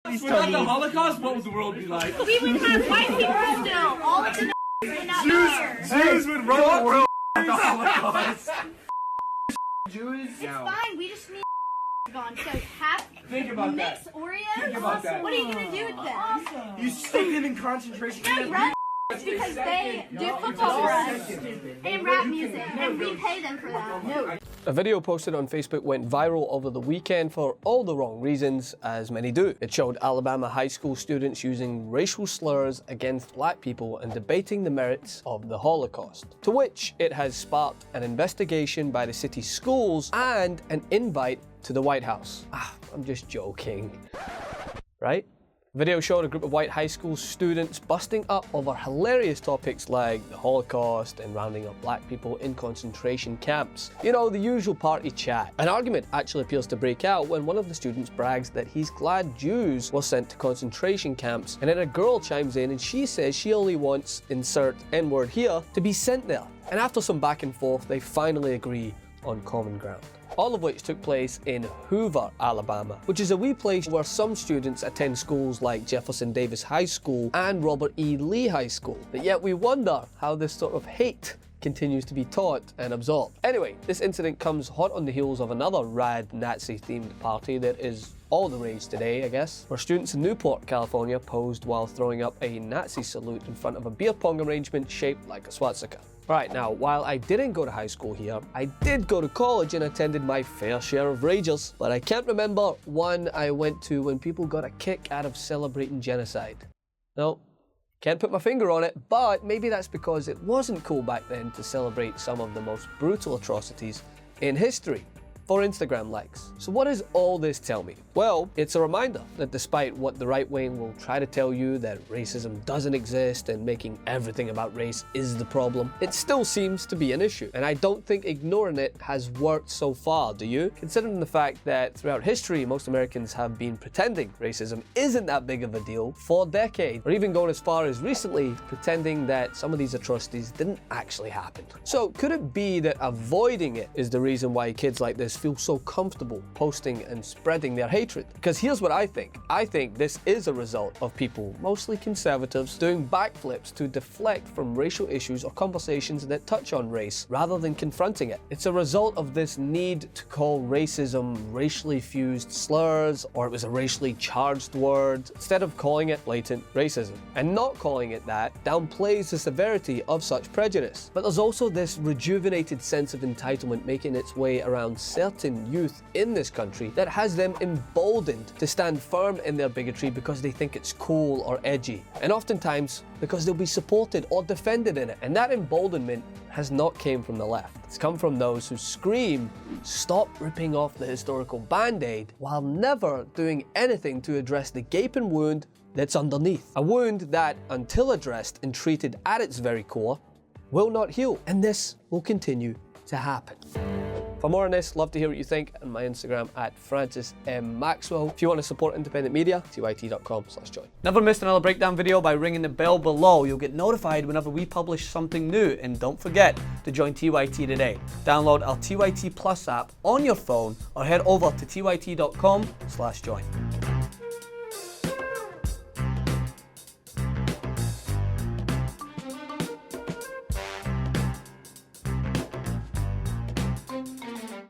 Without the Holocaust, what would the world be like? We would have white people still. All of the would not matter. Jews would run the world without the Holocaust. Jews? It's fine. We just need gone. So Think about mix that. Oreos. Think about that. What are you gonna do with them? Awesome. You stick them in concentration camp. Right? Because they do football for us and rap music, and we pay them for that. No. A video posted on Facebook went viral over the weekend for all the wrong reasons, as many do. It showed Alabama high school students using racial slurs against black people and debating the merits of the Holocaust. To which it has sparked an investigation by the city's schools and an invite to the White House. I'm just joking. Right? The video showed a group of white high school students busting up over hilarious topics like the Holocaust and rounding up black people in concentration camps. You know, the usual party chat. An argument actually appears to break out when one of the students brags that he's glad Jews were sent to concentration camps, and then a girl chimes in and she says she only wants, insert N-word here, to be sent there. And after some back and forth, they finally agree on common ground. All of which took place in Hoover, Alabama, which is a wee place where some students attend schools like Jefferson Davis High School and Robert E. Lee High School. But yet we wonder how this sort of hate continues to be taught and absorbed. Anyway, this incident comes hot on the heels of another rad Nazi-themed party that is all the rage today, I guess, where students in Newport, California posed while throwing up a Nazi salute in front of a beer pong arrangement shaped like a swastika. Right, now, while I didn't go to high school here, I did go to college and attended my fair share of rages, but I can't remember one I went to when people got a kick out of celebrating genocide. No, can't put my finger on it, but maybe that's because it wasn't cool back then to celebrate some of the most brutal atrocities in history for Instagram likes. So what does all this tell me? Well, it's a reminder that despite what the right wing will try to tell you, that racism doesn't exist and making everything about race is the problem, it still seems to be an issue. And I don't think ignoring it has worked so far, do you? Considering the fact that throughout history, most Americans have been pretending racism isn't that big of a deal for decades, or even going as far as recently pretending that some of these atrocities didn't actually happen. So could it be that avoiding it is the reason why kids like this feel so comfortable posting and spreading their hatred? Because here's what I think. I think this is a result of people, mostly conservatives, doing backflips to deflect from racial issues or conversations that touch on race, rather than confronting it. It's a result of this need to call racism racially fused slurs, or it was a racially charged word, instead of calling it blatant racism. And not calling it that downplays the severity of such prejudice. But there's also this rejuvenated sense of entitlement making its way around certain youth in this country that has them emboldened to stand firm in their bigotry because they think it's cool or edgy, and oftentimes because they'll be supported or defended in it. And that emboldenment has not came from the left. It's come from those who scream, stop ripping off the historical band-aid, while never doing anything to address the gaping wound that's underneath. A wound that, until addressed and treated at its very core, will not heal. And this will continue to happen. For more on this, love to hear what you think on my Instagram at Francis M. Maxwell. If you want to support independent media, tyt.com/join. Never missed another breakdown video by ringing the bell below. You'll get notified whenever we publish something new. And don't forget to join TYT today. Download our TYT Plus app on your phone or head over to tyt.com/join.